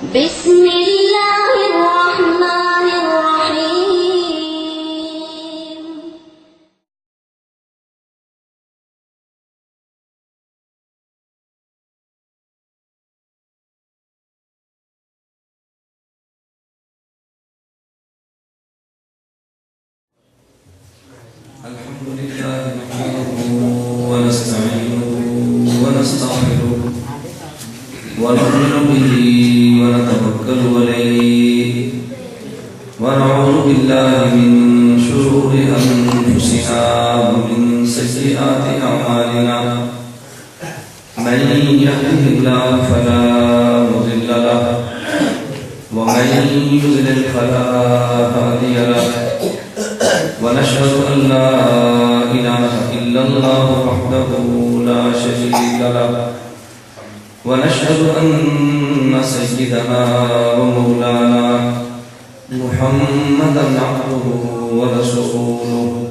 بسم الله الرحمن الرحيم الحمد لله نحمده ونستعينه ونستغفره ونؤمن به ونتوكل عليه ونعوذ بالله من شرور أنفسنا ومن سيئات أعمالنا من يهده الله فلا مضل له ومن يضلل فلا هادي له ونشهد أن لا إله إلا الله وحده لا شريك له ونشهد أن سيدنا ومولانا محمدا عبده ورسوله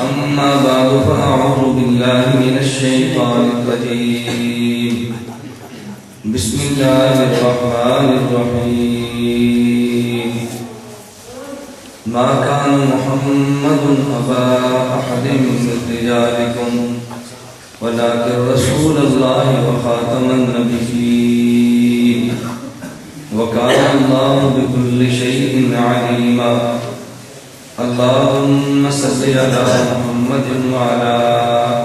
أما بعد فأعوذ بالله من الشيطان الرجيم بسم الله الرحمن الرحيم ما كان محمد أبا أحد من رجالكم ولكن رسول الله وخاتم النبيين وكان الله بكل شيء عليما اللهم صل على محمد وعلى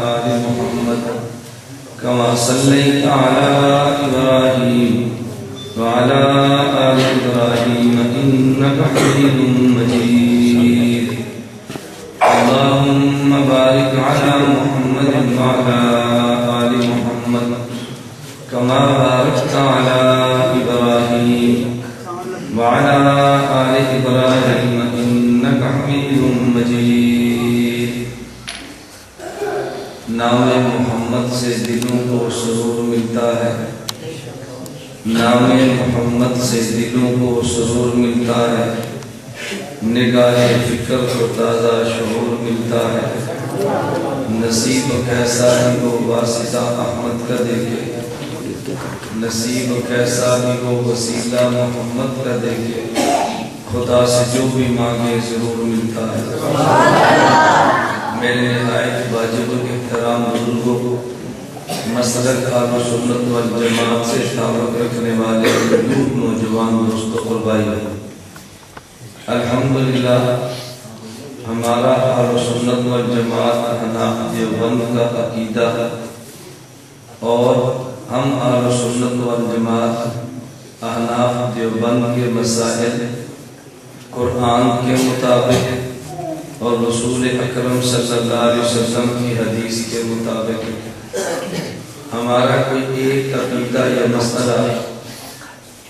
آل محمد كما صليت على إبراهيم وعلى آل إبراهيم إنك حميد مجيد اللهم بارك على محمد وعلى آل محمد كما باركت على إبراهيم وعلى آل إبراهيم إنك حميد مجيد نام محمد سے دلوں کو سرور ملتا ہے نام محمد سے دلوں کو سرور ملتا ہے نگاہ فکر کو تازہ شعور ملتا ہے نصیب کیسا بھی ہو واسطہ احمد کا دیکھے نصیب کیسا بھی ہو وسیلہ محمد کا دیکھے خدا سے جو بھی مانگے ضرور ملتا ہے میرے نہایت واجب احترام بزرگوں مسلک اہل سنت والجماعت سے تعلق رکھنے والے نوجوان دوستوں اور بھائیوں الحمدللہ ہمارا اہل سنت والجماعت احناف دیوبند کا عقیدہ اور ہم اہل سنت والجماعت احناف دیوبند کے مسائل قرآن کے مطابق اور رسول اکرم صلی اللہ علیہ وسلم کی حدیث کے مطابق ہمارا کوئی ایک عقیدہ یا مسئلہ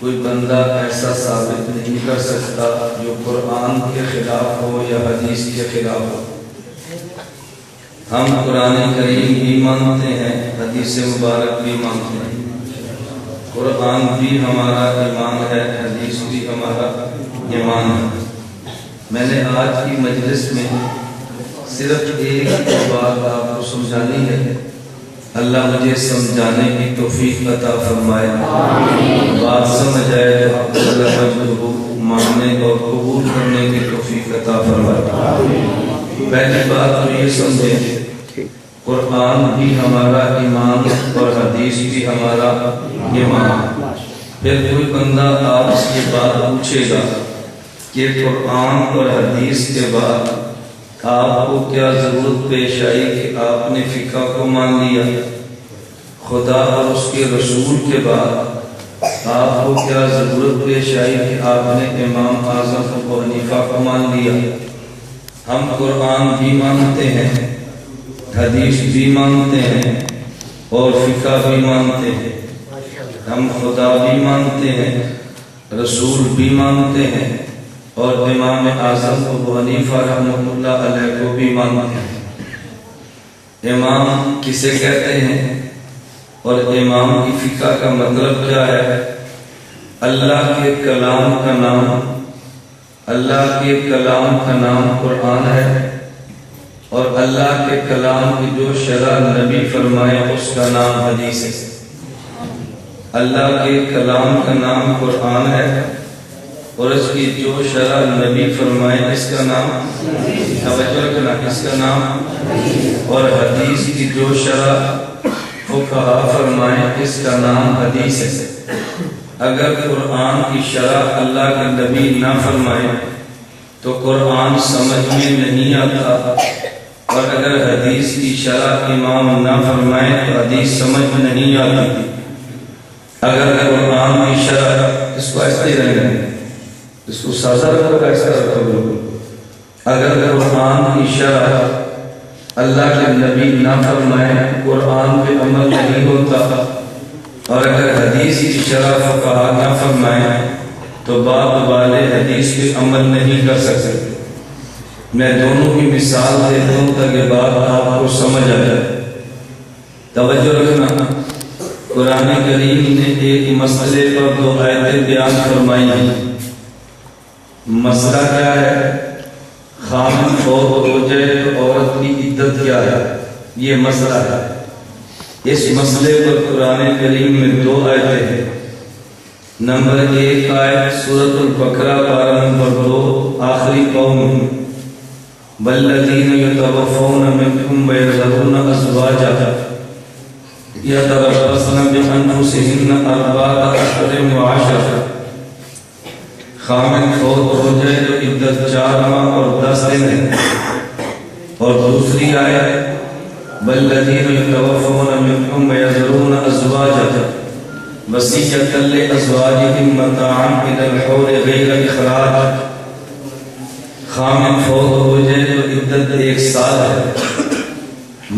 کوئی بندہ ایسا ثابت نہیں کر سکتا جو قرآن کے خلاف ہو یا حدیث کے خلاف ہو ہم قرآن کریم بھی مانتے ہیں حدیث مبارک بھی مانتے ہیں قرآن بھی ہمارا ایمان ہے حدیث بھی ہمارا ایمان ہے میں نے آج کی مجلس میں صرف ایک بات آپ کو سمجھانی ہے اللہ مجھے سمجھانے کی توفیق عطا فرمائے بات سمجھ آئے تو اللہ مجھے ماننے اور قبول کرنے کی توفیق عطا فرمائے پہلی بات تو یہ سمجھیں قرآن بھی ہمارا ایمان اور حدیث بھی ہمارا ایمان پھر کوئی بندہ آپ سے یہ بات پوچھے گا کہ قرآن اور حدیث کے بعد آپ کو کیا ضرورت پیش آئی کہ آپ نے فقہ کو مان لیا خدا اور اس کے رسول کے بعد آپ کو کیا ضرورت پیش آئی کہ آپ نے امام اعظم ابو حنیفہ کو مان لیا ہم قرآن بھی مانتے ہیں حدیث بھی مانتے ہیں اور فقہ بھی مانتے ہیں ہم خدا بھی مانتے ہیں رسول بھی مانتے ہیں اور امام اعظم ابو حنیفہ رحمۃ اللہ علیہ کو بھی مانتے ہیں امام کسے کہتے ہیں اور امام کی فقہ کا مطلب کیا ہے اللہ کے کلام کا نام قرآن ہے اور اللہ کے کلام کی جو شرع نبی فرمائے اس کا نام حدیث ہے اللہ کے کلام کا نام قرآن ہے اور اس کی جو شرح نبی فرمائے اس کا نام توجہ رکھنا، اس کا نام، اور حدیث کی جو شرح فقہا فرمائے اس کا نام حدیث ہے۔ اگر قرآن کی شرح اللہ کے نبی نہ فرمائے تو قرآن سمجھ میں نہیں آتا، اور اگر حدیث کی شرح امام نہ فرمائے تو حدیث سمجھ میں نہیں آتی۔ اگر قرآن کی شرح، اس کو ایسا ہی رہنے، اس کو سازہ رکھو، ایسا رکھو، اگر قرآن کی شرح اللہ کے نبی نہ فرمائے قرآن پہ عمل نہیں ہوتا، اور اگر حدیث کی شرح فقہا نہ فرمائے تو بعد والے حدیث پہ عمل نہیں کر سکتے۔ میں دونوں کی مثال دیتا ہوں تاکہ بات آپ کو سمجھ آ جائے۔ توجہ رکھنا، قرآن کریم نے ایک مسئلے پر 2 آیتیں بیان فرمائی ہیں۔ مسئلہ کیا ہے؟ خامن فوت ہو جائے تو عورت کی عدت کیا ہے، یہ مسئلہ ہے۔ اس مسئلے پر قرآن کریم میں 2 آیتیں ہیں۔ نمبر 1 آیت سورۃ البقرہ پارہ نمبر 2 آخری قوم، والذین یتوفون منکم ویذرون ازواجا یتربصن بانفسہن 4 اشہر وعشرا۔ خامن فوت ہو جائے تو عدت 4 ماہ اور 10 دن ہے۔ اور دوسری آیت والذین یتوفون منکم ویذرون ازواجا وصیۃ لازواجہم متاعا الی الحول غیر اخراج۔ خامن فوت ہو جائے تو عدت 1 سال ہے۔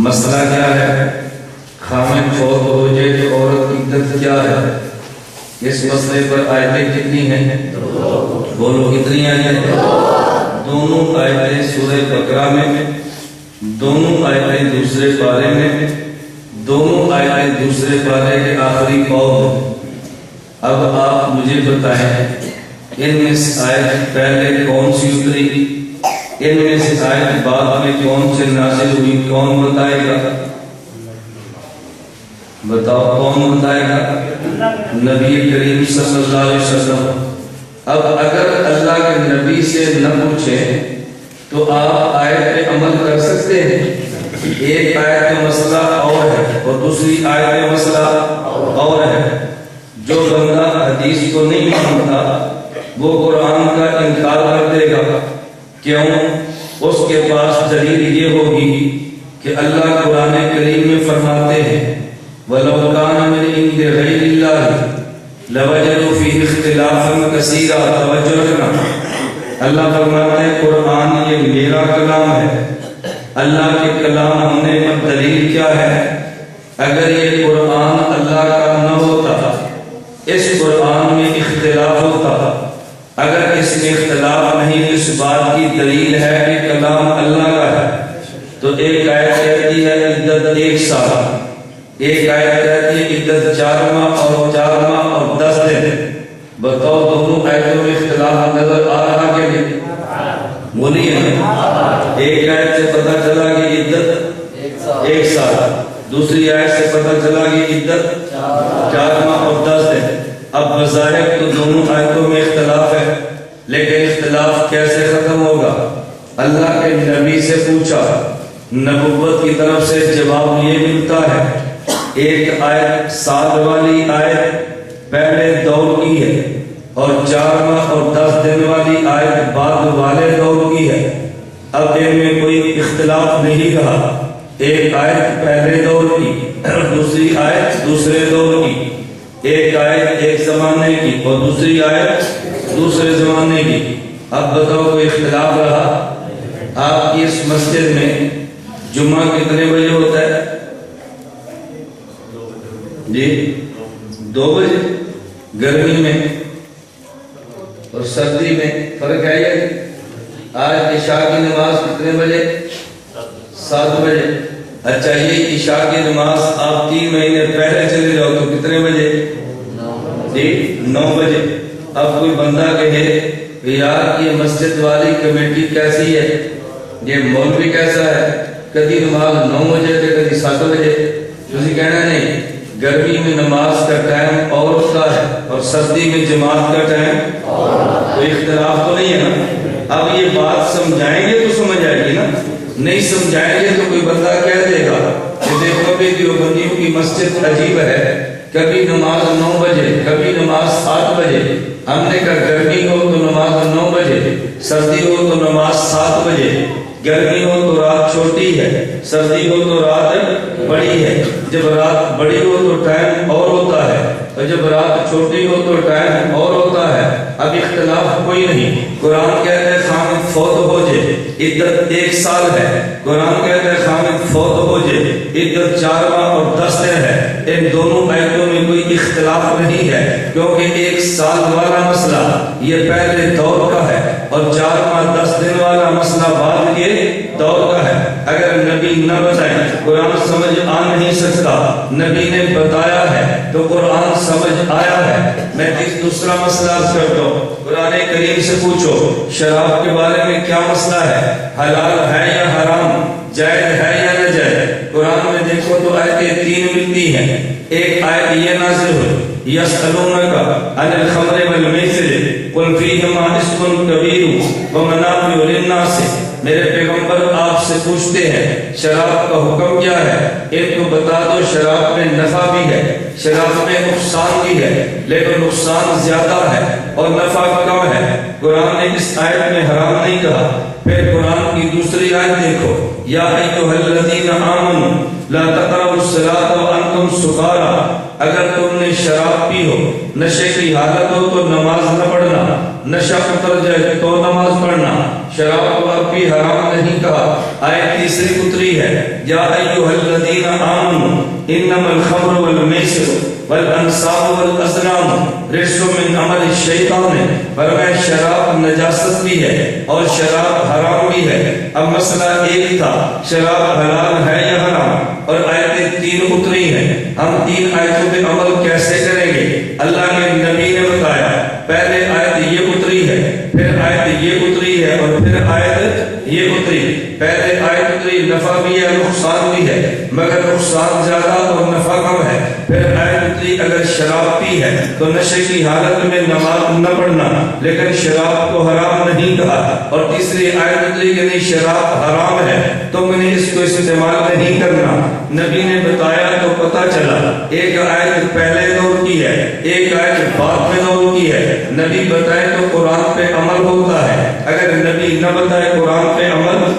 مسئلہ کیا ہے؟ خامن فوت ہو جائے تو عورت کی عدت کیا ہے؟ اس مسئلے پر آیتیں کتنی ہیں؟ بولو کتنی آیتیں؟ دونوں آیتیں سورہ بقرہ میں، دونوں آیتیں دوسرے پارے میں، دونوں آیتیں دوسرے پارے کے آخری قول میں۔ اب آپ مجھے بتائیں ان میں سے آیت پہلے کون سی اتری، ان میں سے آیت بعد میں کون سے نازل ہوئی؟ کون بتائے گا؟ بتاؤ کون بتائے گا؟ نبی کریم صلی اللہ علیہ وسلم۔ اب اگر اللہ کے نبی سے نہ پوچھیں تو آپ آیت پہ عمل کر سکتے ہیں؟ ایک آیت کا مسئلہ اور ہے اور دوسری آیت کا مسئلہ اور ہے۔ جو بندہ حدیث کو نہیں مانتا وہ قرآن کا انکار کر دے گا، کیوں؟ اس کے پاس دلیل یہ ہوگی کہ اللہ قرآن کریم میں فرماتے ہیں وَلَوْ كَانَ مِنْ عِنْدِ غَيْرِ اللَّهِ لَوَجَدُوا فِيهِ اخْتِلَافًا كَثِيرًا۔ توجہ رکھنا، اللہ فرماتے ہیں قرآن یہ میرا کلام ہے، اللہ کے کلام ہونے پر دلیل کیا ہے؟ اگر یہ قرآن اللہ کا نہ ہوتا اس قرآن میں اختلاف ہوتا، اگر اس میں اختلاف نہیں اس بات کی دلیل ہے کہ کلام اللہ کا ہے، تو ایک آیت کہتی ہے عدت 1 سال، ایک آیت کہتی ہے عدت 4 ماہ اور 4 ماہ اور 10 دن۔ بتاؤ دونوں آیتوں میں اختلاف نظر آ رہا کہ نہیں؟ بولیے، ایک آیت سے پتہ چلا کہ عدت 1 سال، دوسری آیت سے پتہ چلا کہ عدت 4 ماہ اور 10 دن۔ اب بظاہر تو دونوں آیتوں میں اختلاف ہے، لیکن اختلاف کیسے ختم ہوگا؟ اللہ کے نبی سے پوچھا، نبوت کی طرف سے جواب یہ ملتا ہے، ایک آیت سال والی آیت پہلے دور کی ہے اور 4 ماہ اور 10 دن والی آیت بعد والے دور کی ہے۔ اب ان میں کوئی اختلاف نہیں رہا، ایک آیت پہلے دور کی، دوسری آیت دوسرے دور کی، ایک آیت ایک زمانے کی اور دوسری آیت دوسرے زمانے کی۔ اب بتاؤ کوئی اختلاف رہا؟ آپ کی اس مسجد میں جمعہ کتنے بجے ہوتا ہے؟ جی 2 بجے۔ گرمی میں اور سردی میں فرق ہے یہ؟ آج عشاء کی نماز کتنے بجے؟ 7 بجے۔ اچھا یہ عشاء کی نماز آپ 3 مہینے پہلے چلے جاؤ تو کتنے بجے؟ جی 9 بجے۔ اب کوئی بندہ کہے یار یہ مسجد والی کمیٹی کیسی ہے، یہ مولوی کیسا ہے، کدی نماز 9 بجے تو کدی 7 بجے، تسی کہنا نہیں گرمی میں نماز کا ٹائم اور ہوتا ہے اور سردی میں جماعت کا ٹائم کوئی اختلاف تو نہیں ہے نا؟ اب یہ بات سمجھائیں گے تو سمجھ آئے گی نا، نہیں سمجھائیں گے تو کوئی بندہ کہہ دے گا کہ دیکھو بھی دیوبندیوں کی مسجد عجیب ہے، کبھی نماز 9 بجے، کبھی نماز 7 بجے۔ ہم نے کہا گرمی ہو تو نماز 9 بجے، سردی ہو تو نماز 7 بجے۔ گرمی ہو تو رات چھوٹی ہے، سردی ہو تو رات بڑی ہے۔ جب رات بڑی ہو تو ٹائم اور ہوتا ہے، اور جب رات چھوٹی ہو تو ٹائم اور ہوتا ہے۔ اب اختلاف کوئی نہیں۔ قرآن کہتا ہے خامد فوت ہو جائے عدت 1 سال ہے، قرآن کہتا ہے خامد فوت ہو جائے عدت 4 ماہ اور 10 دن ہے۔ ان دونوں آیتوں میں کوئی اختلاف نہیں ہے، کیونکہ 1 سال والا مسئلہ یہ پہلے دور کا ہے اور 4 ماہ 10 دن والا مسئلہ بعد کے دور کا ہے۔ اگر نبی نہ بتائیں قرآن سمجھ آ نہیں سکتا، نبی نے بتایا ہے تو قرآن سمجھ آیا ہے۔ میں دوسرا مسئلہ عرض کرتا ہوں، قرآن کریم سے پوچھو شراب کے بارے میں کیا مسئلہ ہے، حلال ہے یا حرام، جائز ہے یا ناجائز؟ قرآن میں دیکھو تو آیتیں 3 ملتی ہیں۔ ایک آیت یہ نازل ہوئی یسألونک عن الخمر والمیسر قل فیہما اسم کبیر ومنافع للناس۔ میرے پیغمبر آپ سے پوچھتے ہیں شراب کا حکم کیا ہے، ان کو بتا دو شراب میں نفع بھی ہے، شراب میں نقصان بھی ہے، لیکن نقصان زیادہ ہے اور نفع کم ہے۔ قرآن نے اس آیت میں حرام نہیں کہا۔ پھر قرآن کی دوسری آیت دیکھو، یا ایھا الذین آمنوا لا تقربوا الصلاۃ وانتم سکارى۔ اگر تم نے شراب پی ہو، نشے کی حالت ہو تو نماز نہ پڑھنا، نشہ اتر جائے تو نماز پڑھنا۔ شراب کو اب بھی حرام نہیں کہا۔ آیت تیسری اتری ہے یا ایھا الذین آمنوا انما الخمر والمیسر والانصاب والازلام رجس من عمل الشیطان۔ فرمایا شراب نجاست بھی ہے اور شراب حرام بھی ہے۔ اب مسئلہ ایک تھا شراب حلال ہے یا حرام، اور آیتیں 3 اتری ہیں۔ ہم 3 آیتوں پہ عمل کیسے کریں گے؟ اللہ کے نبی نے بتایا، پہلے آیت یہ اتری ہے، پھر آیت یہ اتری ہے اور پھر آیت یہ اتری۔ پہلے آیت اتری نفع بھی ہے نقصان بھی ہے، مگر نقصان زیادہ اور نفع کم ہے۔ پھر آیت اتری اگر شراب پی ہے تو نشے کی حالت میں نماز نہ پڑھنا، لیکن شراب کو حرام نہیں کہا۔ اور تیسری آیت اتری کہ نہیں شراب حرام ہے، تم نے اس کو استعمال نہیں کرنا۔ نبی نے بتایا تو پتہ چلا ایک آیت پہلے دور کی ہے، ایک آیت بعد میں دور کی ہے۔ نبی بتائے تو قرآن پہ عمل ہوتا ہے، اگر نبی نہ بتائے قرآن پہ عمل،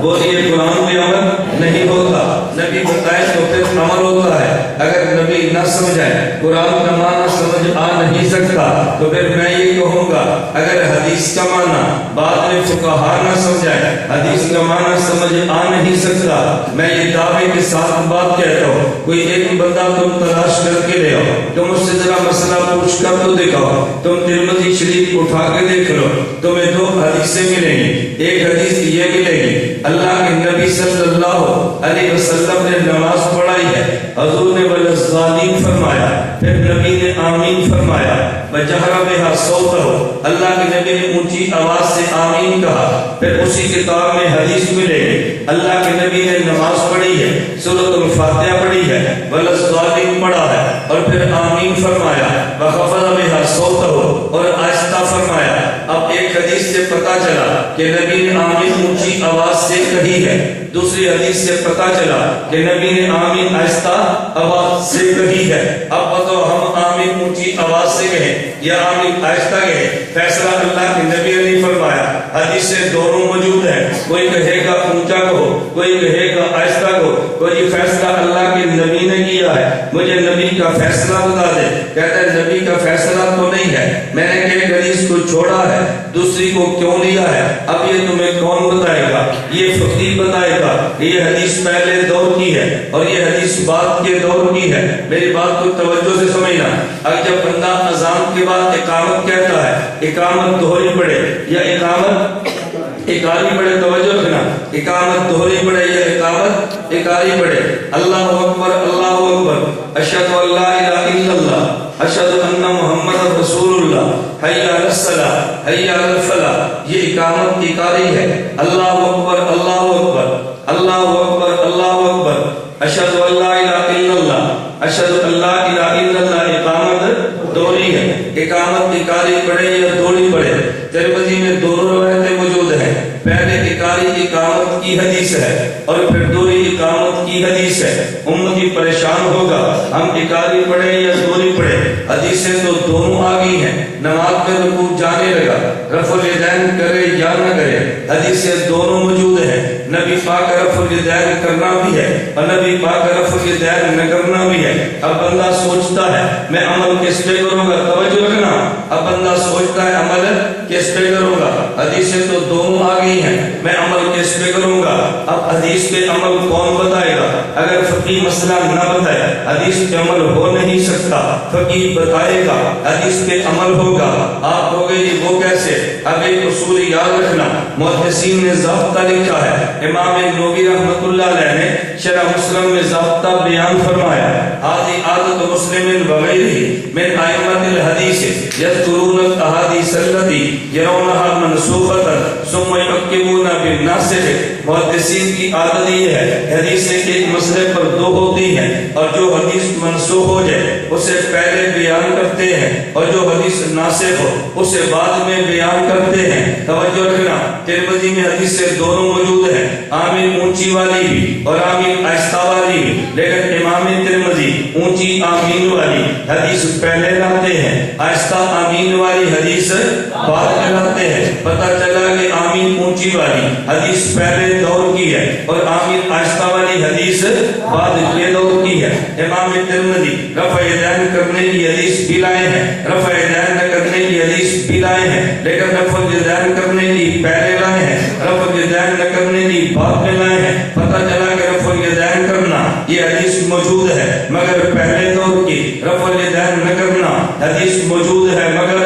بولیے قرآن پہ عمل نہیں ہوتا۔ نبی بتائے تو پھر عمل ہوتا ہے، اگر نبی نہ سمجھائے قرآن کا معنی سمجھ آ نہیں سکتا تو پھر میں یہ کہوں گا اگر حدیث کا معنی بعد میں فقہا نہ سمجھائے، حدیث کا معنی سمجھ آ نہیں سکتا، میں یہ دعوے کے ساتھ بات کہتا ہوں کوئی ایک بندہ تم تلاش کر کے لے آؤ، تم اس سے ذرا مسئلہ پوچھ کر تو دکھاؤ، تم ترمذی شریف اٹھا کے دیکھ لو، تمہیں 2 حدیثیں ملیں گی۔ ایک حدیث یہ ملے گی اللہ کے نبی صلی اللہ علیہ وسلم نے نماز پڑھائی ہے، حضور نے والظالین فرمایا، پھر نبی نے آمین فرمایا، وجہر بہا صوتہ، اللہ کے نبی نے اونچی آواز سے آمین کہا۔ پھر اسی کتاب میں حدیث ملے گی اللہ کے نبی نے نماز پڑھی ہے، سورۃ الفاتحہ پڑھی ہے، والظالین پڑھا ہے، اور پھر آمین فرمایا، وخفض بہا صوتہ، اور آہستہ فرمایا۔ اب ایک حدیث سے پتہ چلا کہ نبی نے آمین اونچی آواز سے کہی ہے، دوسری حدیث سے پتہ چلا کہ نبی نے آمین آہستہ آواز سے کہی ہے۔ اب بتاؤ ہم آمین اونچی آواز سے کہیں یا آمین آہستہ کہیں؟ فیصلہ اللہ کے نبی نے فرمایا، حدیث سے دونوں موجود ہیں، کوئی کہے گا اونچا کہو، کوئی کہے گا آہستہ کہو، کوئی فیصلہ اللہ کے نبی نے کیا ہے، مجھے نبی کا فیصلہ بتا دے۔ کہتا ہے نبی کا فیصلہ تو نہیں ہے، میں نے ایک حدیث کو چھوڑا ہے دوسری کو کیوں لیا ہے؟ اب یہ تمہیں کون بتائے گا؟ یہ فقیر بتائے گا کہ یہ حدیث پہلے دور کی ہے اور یہ حدیث بعد کے دور کی ہے۔ میری بات کو توجہ سے سمجھنا۔ اب جب بندہ اذان کے بعد اقامت کہتا ہے، اقامت دوہری پڑھے یا اقامت اکاری پڑھے، توجہ رکھنا، اقامت دوہری پڑھے یا اقامت اکاری پڑھے، اللہ اکبر اللہ اکبر، اشہد ان لا الہ الا اللہ، اشہد ان محمد رسول اللہ، حی علی الصلاۃ حی علی الفلاح، یہ اقامت اکاری ہے۔ اللہ اکبر اللہ اکبر اللہ اکبر اللہ اکبر، اشہد ان لا الہ الا اللہ، اشہد اقامت اکاری پڑھے یا دوڑی پڑھے، ترمذی میں دونوں روایتیں موجود ہیں۔ پہلے اکاری اقامت کی حدیث ہے اور پھر دوڑی اقامت کی حدیث ہے۔ امتی پریشان ہوگا ہم اکاری پڑھے یا دوڑی پڑھے، حدیثیں تو دونوں آ گئی ہیں۔ نماز میں رکوع جانے لگا، رفع الیدین کرے یا نہ کرے، حدیثیں دونوں موجود ہیں۔ نبی پاک رفع الیدین کرنا بھی ہے اور نبی پاک رفع الیدین نہ کرنا بھی ہے۔ اب بندہ سوچتا ہے میں عمل کس پہ کروں گا، توجہ رکھنا، اب بندہ سوچتا ہے عمل کس پہ کروں گا، حدیثیں تو دونوں آ گئی ہیں، میں عمل کس پہ کروں گا۔ اب حدیث پہ عمل کون بتائے گا؟ اگر فقی مسئلہ نہ بتائے حدیث پہ عمل ہو نہیں سکتا، فقی بتائے گا حدیث پہ عمل ہوگا۔ آپ ہو گئے جی وہ کیسے؟ اب ایک اصول یاد رکھنا، محدثین نے ضابطہ لکھا ہے، امام نووی رحمۃ اللہ علیہ نے شرح مسلم میں ضابطہ بیان فرمایا، هذه عادة مسلم وغيره من أئمة الحديث يذكرون الأحاديث التي يرونها منسوخة ثم يحكمون بالناسخ۔ محدثین کی عادت یہ ہے، حدیثیں ایک مسئلے پر دو ہوتی ہیں اور جو حدیث منسوخ ہو جائے اسے پہلے بیان کرتے ہیں اور جو حدیث ناسخ ہو اسے بعد میں بیان کرتے ہیں۔ توجہ رکھنا، ترمذی میں حدیثیں دونوں موجود ہیں، آمین اونچی والی بھی اور آمین آہستہ والی بھی، لیکن امام ترمذی اونچی آمین والی حدیث پہلے لاتے ہیں، آہستہ آمین والی حدیث بعد میں لاتے ہیں۔ پتہ چلا کہ آمین اونچی والی حدیث پہلے دور کی ہے اور آمین آہستہ والی حدیث بعد کے دور کی ہے۔ امام ترمذی رفع الیدین کرنے کی حدیث بھی لائے ہیں، رفع الیدین نہ کرنے کی حدیث بھی لائے ہیں، لیکن رفع الیدین کرنے کی پہلے لائے ہیں، رفع الیدین نہ کرنے کی بعد میں لائے ہیں۔ پتہ چلا کہ رفع الیدین کرنا یہ حدیث موجود ہے مگر پہلے دور کی، رفع الیدین نہ کرنا حدیث موجود ہے مگر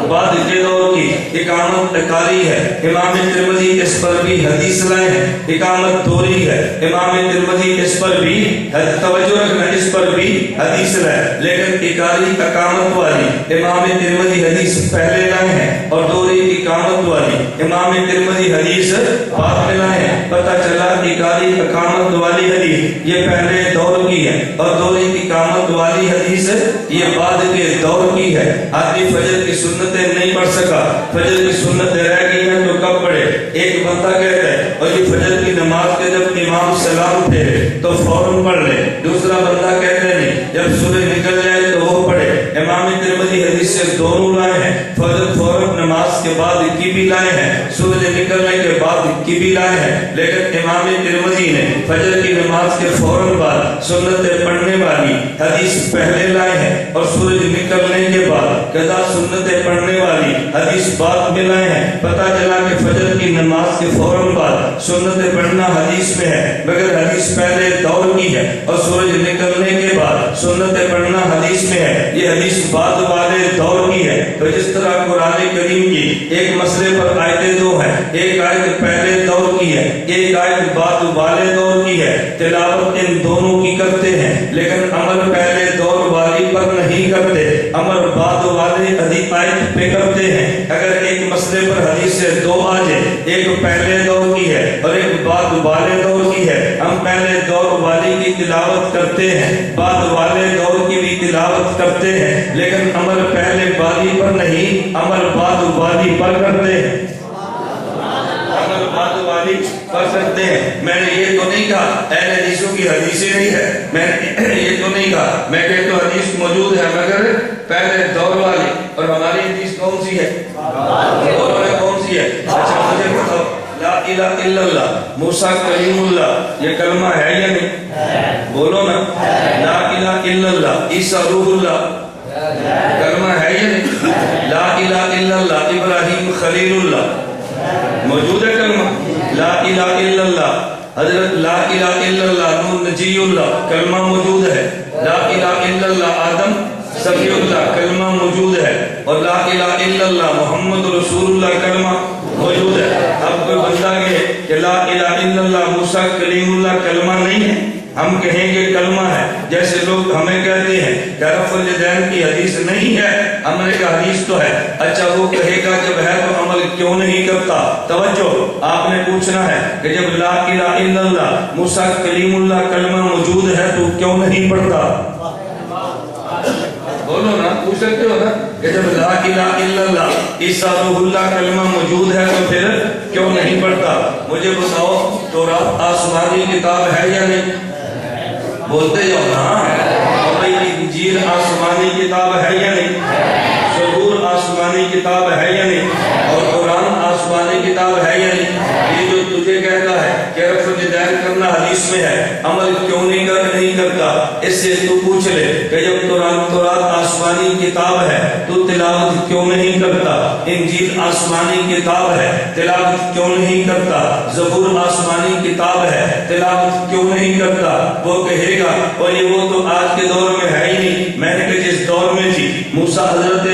بعد کے دور کی۔ اقامت اکاری ہے، امام ترمذی اس پر بھی حدیث لائے ہیں۔ اقامت دوری ہے، امام ترمذی اس پر بھی توجہ رکھنا، اس پر بھی حدیث لائے، لیکن اکاری اقامت والی امام ترمذی حدیث پہلے لائے ہیں اور دوری اقامت والی امام ترمذی حدیث بعد میں لائے ہیں۔ پتہ چلا اکاری اقامت والی حدیث یہ پہلے دور کی ہے اور دوری اقامت والی حدیث یہ بعد کے دور کی ہے۔ آدمی فجر کی سنتیں نہیں پڑھ سکا، فجر کی سنتیں رہ گئی ہیں تو کب پڑھے؟ ایک بندہ کہتا ہے اور یہ فجر کی نماز کے جب امام سلام پھیرے تو فوراً پڑھ لے، دوسرا بندہ کہتا ہے نہیں جب سورج نکل جائے تو وہ پڑھے۔ امام ترمذی حدیث سے دونوں لائے ہیں، فجر فوراً نماز کے بعد کی بھی لائے ہیں، سورج نکلنے کے بعد کی بھی لائے ہیں، لیکن امام ترمذی نے فجر کی نماز کے فوراً بعد سنتیں پڑھنے والی حدیث پہلے لائے ہیں اور سورج نکلنے کے بعد قضا سنتیں پڑھنے والی حدیث بعد میں لائے ہیں۔ پتہ چلا کہ فجر کی نماز کے فوراً بعد سنتیں پڑھنا حدیث میں ہے مگر حدیث پہلے دور کی ہے اور سورج نکلنے کے بعد سنتیں پڑھنا حدیث میں ہے، یہ حدیث بعد والے دور کی ہے۔ تو جس طرح قرآن کریم کی ایک مسئلے پر آیتیں دو ہیں، ایک آیت پہلے دور کی ہے، ایک آیت بعد والے دور کی ہے، تلاوت ان دونوں کی کرتے ہیں لیکن عمل پہلے دور والی پر نہیں کرتے، عمل بعد والے آیت پہ کرتے ہیں۔ اگر ایک مسئلے پر حدیث سے دو آ جائے، ایک پہلے دور کی ہے اور ایک بعد والے دور کی ہے، ہم پہلے دور والی کی تلاوت کرتے ہیں، بعد والے دور کی بھی تلاوت کرتے ہیں، لیکن عمل پہلے والی پر نہیں، عمل بعد والی پر کرتے ہیں، عمل بعد والی پر کرتے ہیں۔ میں نے یہ تو نہیں کہا اہل حدیثوں کی حدیثیں نہیں ہے، میں نے یہ تو نہیں کہا، میں کہتا ہوں حدیث موجود ہے مگر پہلے دور والی، اور ہماری حدیث کون سی ہے؟ دور میں کون سی ہے؟ اچھا مجھے بتاؤ، لا الہ الا اللہ موسیٰ کلیم اللہ یہ کلمہ ہے یا نہیں؟ بولو نا، لا الہ الا اللہ عیسیٰ روح اللہ کلمہ ہے یا نہیں؟ لا الہ الا اللہ ابراہیم خلیل اللہ موجود ہے کلمہ؟ لا الہ الا اللہ حضرت لا الہ الا اللہ نور نجی اللہ کلمہ موجود ہے، لا الہ الا اللہ آدم صفی اللہ کلمہ موجود ہے، اور لا الہ الا اللہ محمد رسول اللہ کلمہ موجود ہے۔ اب کوئی بندہ کہے کہ لا الہ الا اللہ موسیٰ کلیم اللہ کلمہ نہیں ہے، ہم کہیں گے کلمہ ہے، جیسے لوگ ہمیں کہتے ہیں کہ رفع الیدین کی حدیث نہیں ہے، ہم نے کہا حدیث تو ہے۔ اچھا وہ کہے گا جب ہے تو عمل کیوں نہیں کرتا؟ توجہ، آپ نے پوچھنا ہے کہ جب لا الہ الا اللہ موسیٰ کلیم اللہ کلمہ موجود ہے تو کیوں نہیں پڑھتا؟ بولو بولو نا، پوچھ سکتے ہو نا کہ جب لا الہ الا اللہ عیسیٰ روح اللہ کلمہ موجود ہے تو پھر کیوں نہیں پڑھتا؟ مجھے بتاؤ تورات آسمانی کتاب ہے یا نہیں؟ بولتے جاؤ نا. اور بھائی انجیل آسمانی کتاب ہے یا نہیں؟ زبور آسمانی کتاب ہے یا نہیں؟ اور قرآن آسمانی کتاب ہے یا نہیں؟ یہ جو تجھے کہتا ہے کہ رفع الیدین کرنا حدیث میں ہے، عمل کیوں نہیں کرتا؟ اس سے تو پوچھ لے کہ جب تورات آسمانی کتاب ہے تو تلاوت کیوں نہیں کرتا؟ انجیل آسمانی کتاب ہے، تلاوت کیوں نہیں کرتا؟ زبور آسمانی کتاب ہے، تلاوت کیوں نہیں کرتا؟ وہ کہے گا اور یہ وہ تو آج کے دور میں ہے ہی نہیں. میں نے کہ جس دور میں تھی موسیٰ حضرت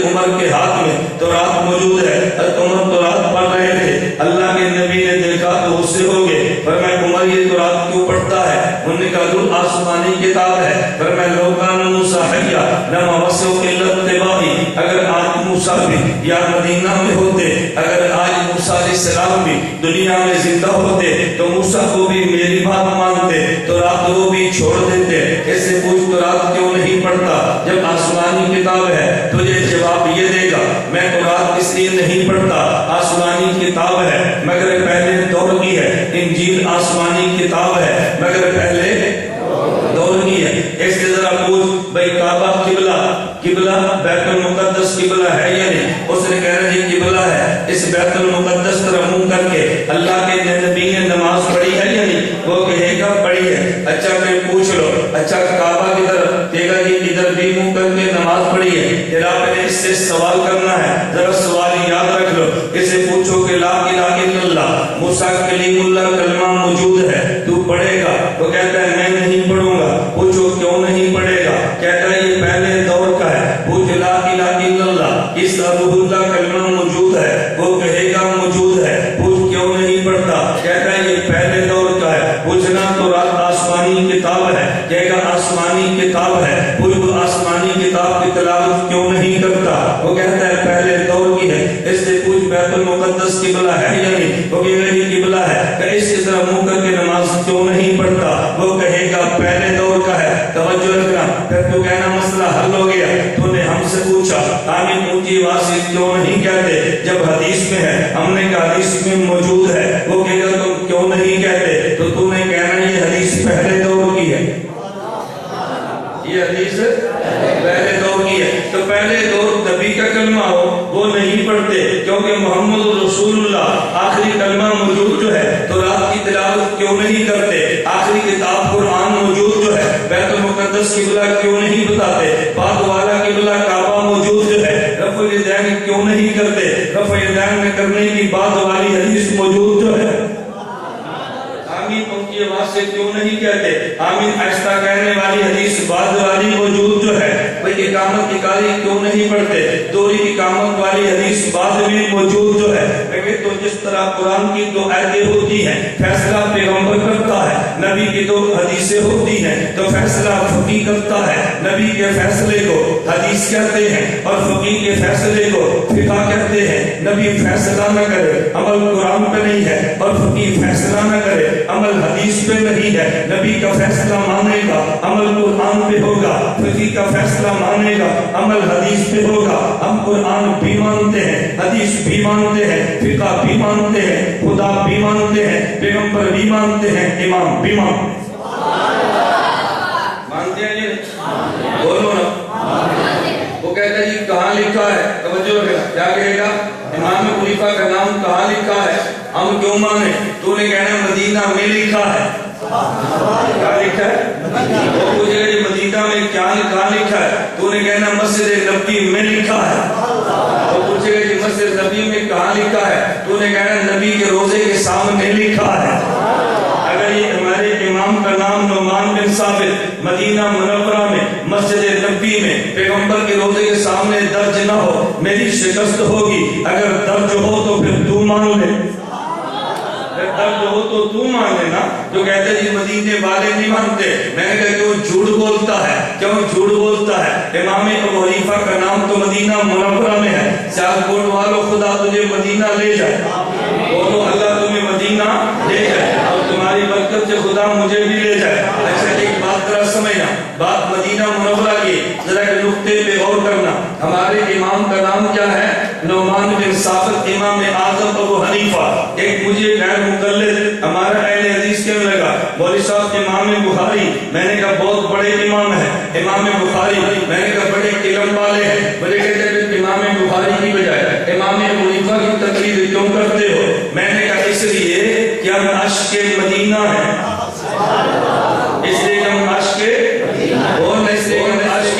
عمر کے ہاتھ میں تورات موجود ہے، حضرت عمر تورات پڑھ رہے تھے، اللہ کے نبی نے دیکھا تو غصے ہو گئے، فرمایا عمر یہ تورات کیوں پڑھتا ہے؟ انہوں نے کہا جو آسمانی کتاب ہے. فرمایا لو کان موسیٰ حیا لما وسعوا الا اتباعی، اگر آج موسیٰ بھی یا مدینہ میں ہوتے، اگر آج موسیٰ علیہ السلام بھی دنیا میں زندہ ہوتے تو موسیٰ کو بھی میری بات مانتے، تورات وہ بھی چھوڑ دیتے. اس سے پوچھ تورات کیوں نہیں پڑھتا جب آسمانی کتاب ہے؟ تجھے جواب یہ دے گا میں تورات اس لیے نہیں پڑھتا، آسمانی کتاب ہے مگر پہلے دور کی ہے، انجیل آسمانی کتاب ہے مگر پہلے دور کی ہے. اس سے ذرا پوچھ بھائی کعبہ قبلہ بیت المقدس قبلہ ہے یا نہیں؟ اس نے کہا جی قبلہ ہے. اس بیت المقدس طرف منہ کر کے اللہ کے نبی نے نماز پڑھی ہے یا نہیں؟ وہ کہے گا پڑھی ہے. اچھا پھر پوچھ لو اچھا کعبہ کی طرف کہے گا جی ادھر بھی منہ کر کے نماز پڑھی ہے. پھر آپ نے اس سے سوال کرنا ہے، ذرا سوال یاد رکھ لو. اسے پوچھو کہ لا الہ الا اللہ موسیٰ کلیم اللہ کلمہ موجود ہے تو پڑھے گا؟ وہ کہتا ہے میں نہیں پڑھوں گا. پوچھو کیوں نہیں پڑھے گا؟ کہتا ہے یہ پہلے دور کا ہے. پوچھ لا الہ الا اللہ عیسیٰ روح اللہ کلمہ موجود ہے؟ وہ کہے گا موجود ہے. پوچھ کیوں نہیں پڑھتا؟ کہتا ہے یہ پہلے دور کا ہے. پوچھنا تورات آسمانی کتاب ہے؟ کہے گا آسمانی کتاب ہے. پوچھ آسمانی کتاب کی تلاوت کیوں نہیں کرتا؟ وہ کہتا ہے پہلے دور کی ہے. اس سے پوچھ بیت المقدس قبلہ ہے یا نہیں؟ وہ کہے گا یہ قبلہ ہے. کہ اس کی طرح منہ کر کے نماز کیوں نہیں پڑھتا؟ وہ کہے گا پہلے دور کا ہے. توجہ رکھنا. پھر تو کہنا مسئلہ حل ہو گیا. تو نے ہم سے پوچھا آمین اونچی آواز سے کیوں نہیں کہتے جب حدیث میں ہے؟ ہم نے کہا حدیث میں موجود ہے. وہ کہے گا تم کیوں نہیں کہتے؟ تو نے کہنا یہ حدیث پہلے دور کی ہے، یہ حدیث پہلے دور کی ہے. تو پہلے دور نبی کا کلمہ ہو وہ نہیں پڑھتے کیونکہ محمد رسول اللہ آخری کلمہ موجود جو ہے. تورات کی تلاوت کیوں نہیں کرتے؟ آخری کتاب قرآن موجود جو ہے. بیت المقدس قبلہ کیوں نہیں بتاتے؟ بعد والا قبلہ کعبہ موجود جو ہے. رفع الیدین کیوں نہیں کرتے؟ رفع الیدین میں کرنے کی بعد والی حدیث موجود جو ہے. آمین اونچی آواز سے کیوں نہیں کہتے؟ آمین آہستہ کہنے والی حدیث بعد والی موجود جو ہے. بھئی اقامت کی قاری کیوں نہیں پڑھتے؟ دوری اقامت والی حدیث بعد میں موجود جو ہے. تو جس طرح قرآن کی دو آیتیں ہوتی ہیں فیصلہ پیغمبر کرتا ہے، نبی کی دو حدیثیں ہوتی ہیں تو فیصلہ فقیہ کرتا ہے. نبی کے فیصلے کو حدیث کہتے ہیں اور فقیہ کے فیصلے کو فقہ کہتے ہیں. نبی فیصلہ نہ کرے عمل قرآن پہ نہیں ہے اور فقیہ فیصلہ نہ کرے عمل حدیث پہ نہیں ہے. نبی کا فیصلہ مانے گا عمل قرآن پہ ہوگا، فقیہ کا فیصلہ مانے گا عمل حدیث پہ ہوگا. ہم قرآن بھی مانتے ہیں، حدیث بھی مانتے ہیں، فقہ بھی مانتے ہیں، خدا بھی مانتے ہیں، پیغمبر بھی مانتے ہیں، امام بھی مانتے ہیں. مانتے ہیں یہ بولو نا. وہ کہتا ہے جی کہاں لکھا ہے؟ توجہ رکھنا. کیا کہے گا؟ امام خلیفہ کا نام کہاں لکھا ہے؟ ہم کیوں مانے؟ تو نے کہنا مدینہ میں لکھا ہے. کیا لکھا ہے؟ وہ پوچھے گا جی مدینہ میں کیا لکھا ہے؟ تو نے کہنا مسجد نبوی میں لکھا ہے. وہ پوچھے گا جی مسجد نبی میں کہاں لکھا ہے؟ تو نے کہنا نبی کے روزے کے سامنے لکھا ہے. اگر یہ ہمارے امام کا نام نعمان بن ثابت مدینہ منورہ میں مسجد نبوی میں پیغمبر کے روزے کے سامنے درج نہ ہو میری شکست ہوگی. اگر درج ہو تو پھر تو مان لے، درد ہو تو تم مان لینا. جو کہتے ہیں جی مدینے والے نہیں مانتے، میں نے کہا کہ وہ جھوٹ بولتا ہے. کیوں جھوٹ بولتا ہے؟ امام ابو حنیفہ کا نام تو مدینہ منورہ میں ہے. سیالکوٹ والوں خدا تجھے مدینہ لے جائے، بولو اللہ تمہیں مدینہ لے جائے اور تمہاری برکت سے خدا مجھے بھی لے جائے. اچھا ایک بات ذرا سمجھنا، بات مدینہ منورہ کی، ذرا کہ نقطے پہ غور کرنا۔ ہمارے امام کا نام کیا ہے؟ نعمان بن ثابت امام اعظم ابو حنیفہ۔ ایک مجھے غیر مقلد ہمارا اہل حدیث کہنے لگا مولوی صاحب امام بخاری، میں نے کہا بہت بڑے امام ہیں امام بخاری، میں نے کہا بڑے علم والے ہیں، مجھے کہتے ہیں امام بخاری کی بجائے امام ابو حنیفہ کی تقلید کیوں کرتے ہو؟ میں نے کہا اس لیے کہ ہم عشق مدینہ ہیں، اس لیے کہ ہم عشق اور اس لیے کہ ہم عشق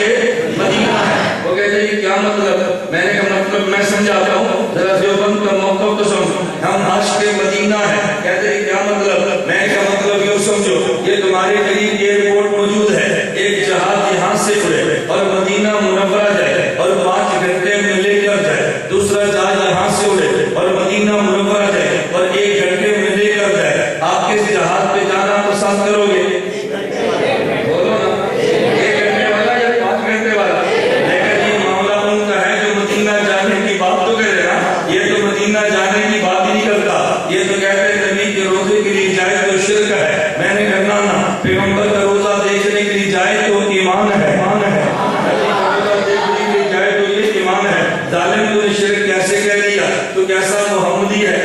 مدینہ ہیں۔ وہ کہتے ہیں کیا مطلب؟ میں نے کہا مطلب میں سمجھاتا ہوں، ذرا دیوبند کا موقف تو سمجھو، ہم عشق مدینہ ہیں۔ کہتے ہیں کیا مطلب؟ میں نے کہا مطلب یہ سمجھو، یہ تمہارے قریب ایئرپورٹ موجود ہے، ایک جہاز یہاں سے اڑے اور مدینہ منورہ جائے اور 5 گھنٹے میں لے کر جائے، دوسرا جہاز یہاں سے اڑے اور مدینہ منورہ جائے اور 1 گھنٹے میں لے کر جائے، آپ کس جہاز پہ جانا پسند کرو گے؟ بولو نا، 1 گھنٹے والا یا 5 گھنٹے والا؟ لیکن یہ معاملہ ان کا ہے جو مدینہ جانے کی بات تو کہہ رہے نا، یہ تو مدینہ جانے کی بات ہی نہیں کرتا، یہ تو کہتے ہیں نبی کے روزے کے لیے جائے تو شرک ہے۔ میں نے کہنا نا، پیغمبر کا روزہ دیکھنے کے لیے جائے تو ایمان ہے، ظالم تو نے شرک کیسے کہہ دیا؟ تو کیسا محمدی ہے؟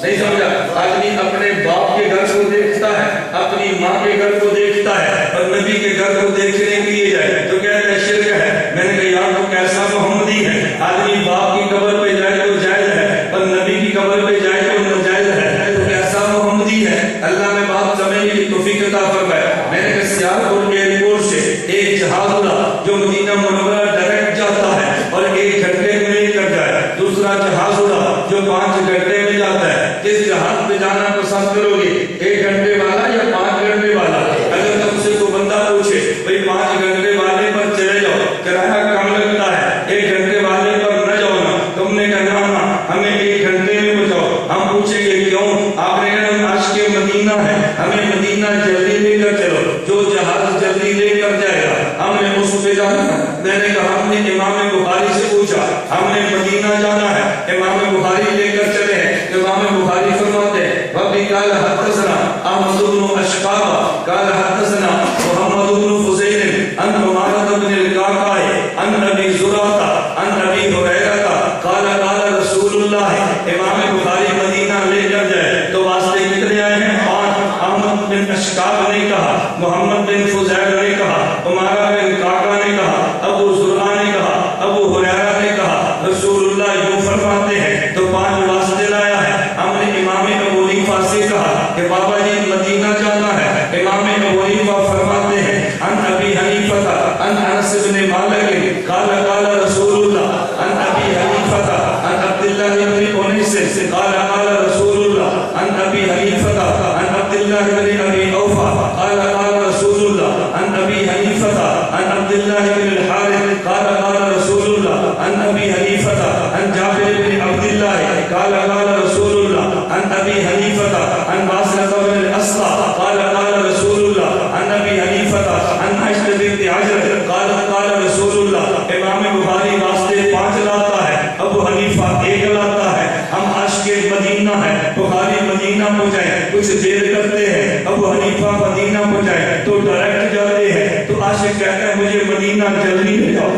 نہیں سمجھا؟ آدمی اپنے باپ کے گھر کو دیکھتا ہے، اپنی ماں کے گھر کو دیکھتا ہے اور نبی کے گھر کو دیکھنے کے لیے جائے تو کہتا ہے شرک ہے۔ میں نے کہا یار تو کیسا محمدی ہے؟ آدمی باپ کی قبر پہ جائے تو جائز ہے اور نبی کی قبر پہ جائے تو ناجائز ہے، تو کیسا محمدی ہے؟ اللہ میں بات سمجھنے کی توفیق عطا فرمائے۔ میں نے کہا سیالکوٹ ایئرپورٹ سے ایک جہاز اڑا جو مدینہ منورہ ڈائریکٹ جاتا ہے اور 1 گھنٹے میں لے کر جائے، دوسرا جہاز اڑا جو 5 گھنٹے میں جاتا ہے، کس جہاز پہ جانا پسند کرو گے؟ 1 گھنٹے والا یا 5 گھنٹے والا؟ اگر تم سے کوئی بندہ پوچھے بھئی 5 گھنٹے والے پر چلے جاؤ، کرایہ کم لگتا ہے، 1 گھنٹے والے پر نہ جاؤ نا، تم نے کہا نا ہمیں 1 گھنٹے میں پہنچاؤ، ہم پوچھیں گے کیوں؟ آپ نے کہا ہم عشق مدینہ ہے، ہمیں مدینہ جلدی لے کر چلو، جو جہاز جلدی لے کر جائے گا ہم نے اس پہ جانا ہے۔ میں نے کہا ہم نے امام بخاری سے پوچھا، ہم نے مدینہ جانا ہے، امام بخاری لے کر چلے ہیں۔ امام بخاری فرماتے ہیں وَبِي قَالَ حَدَّثَنَا أَحْمَدُ بْنُ أَشْقَابَ قَالَ حَدَّثَنَا مُحَمَّدُ بْنُ فُضَيْلٍ عَنْ عُمَارَةَ بْنِ الْقَعْقَاعِ عَنْ أَبِي زُرَعَةَ عَنْ أَبِي هُرَيْرَةَ قَالَ قَالَ رَسُولُ اللَّهِ۔ امام بخاری مدینہ لے کر جائے تو واسطے کتنے آئے ہیں؟ 5۔ احمد بن اشقاب نے کہا، محمد بن فضیل نے کہا، عمارہ بن قعقاع نے کہا، ابو زرعہ نے کہا، ابو ہریرہ نے کہا، رسول اللہ یوں فرماتے ہیں، تو 5 واسطے لایا ہے۔ ہم نے امام ابو حنیفہ سے کہا کہ بابا جی مدینہ جانا ہے، امام ابو حنیفہ فرماتے ہیں عن ابی حنیفہ عن انس بن مالک قال قال رسول اللہ عن ابی حنیفہ عن عبداللہ بن انیس قال قال رسول اللہ عن ابی حنیفہ عن عبداللہ بن ابی اوفا قال قال رسول اللہ عن ابی حنیفہ عن عبداللہ بن الحارث قال قال رسول اللہ عن ابی حنیفہ عن جابر بن عبداللہ قال قال رسول اللہ عن ابی حنیفہ عن باسرة بن الاسقع قال قال رسول اللہ عن ابی حنیفہ عن عائشہ بنت حجر قال قال رسول اللہ۔ امام بخاری واسطے 5 لاتا ہے، ابو حنیفہ 1 لاتا ہے۔ ہم عشق مدینہ ہے، بخاری مدینہ پہنچائے کچھ دیر کرتے ہیں، ابو حنیفہ مدینہ پہنچائے تو ڈائریکٹ جاتے ہیں، تو عاشق کہتا ہے مجھے مدینہ جلدی لے جاؤ،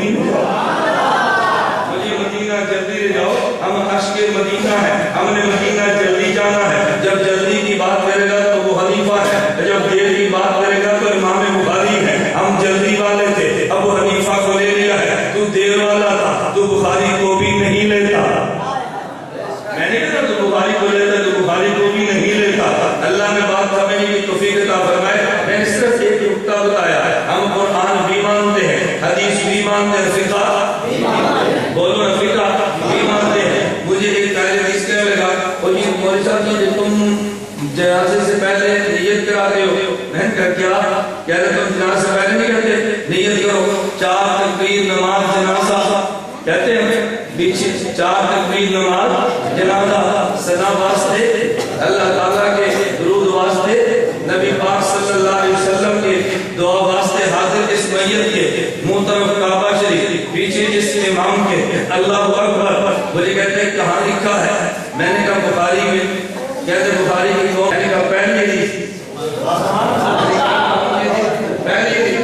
مجھے مدینہ جلدی لے جاؤ، ہم عشق مدینہ ہے، ہم نے مدینہ جلدی جانا ہے۔ جب جلدی کی بات کرے گا تو ابو حنیفہ ہے، جب دیر کی بات کرے گا تو امام بخاری ہے۔ ہم جلدی والے تھے، ابو حنیفہ کو لے لیا ہے، تو دیر والا تھا تو بخاری کو بھی نہیں لیتا۔ میں نے کہا تو بخاری کو لیتا تو بخاری کو بھی نہیں لیتا۔ اللہ نے بات سمجھنے کی توفیق عطا فرمائے۔ میں نے صرف ایک نقطہ بتایا، ہم قرآن بھی مانتے ہیں، حدیث بھی مانتے ہیں، فقہ بولو نا، فقہ بھی مانتے ہیں۔ مجھے ایک پہلے حدیث کہنے لگا اور یہ مولوی صاحب جی تم جنازے سے پہلے نیت کراتے ہو، میں نے کہا کیا؟ کہہ رہے تم جنازے سے پہلے نہیں کرتے؟ نیت کرو، 4 تکبیر نماز جنازہ کہتے ہیں، 4 تکبیر نماز جنازہ، ثنا واسطے اللہ تعالیٰ کے، درود واسطے نبی پاک صلی اللہ علیہ وسلم کے، دعا واسطے حاضر اس میت کے، منہ طرف کعبہ شریف، پیچھے جس امام کے، اللہ اکبر۔ مجھے کہتے ہیں کہاں لکھا ہے؟ میں نے کہا بخاری میں۔ کہتے بخاری کی کون؟ میں نے کہا پہلی حدیث، پہلی حدیث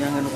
jangan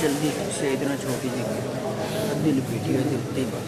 جلدی سے اتنا چھوٹی سی ادھی لپیٹی ہوئی تھی اتنی بات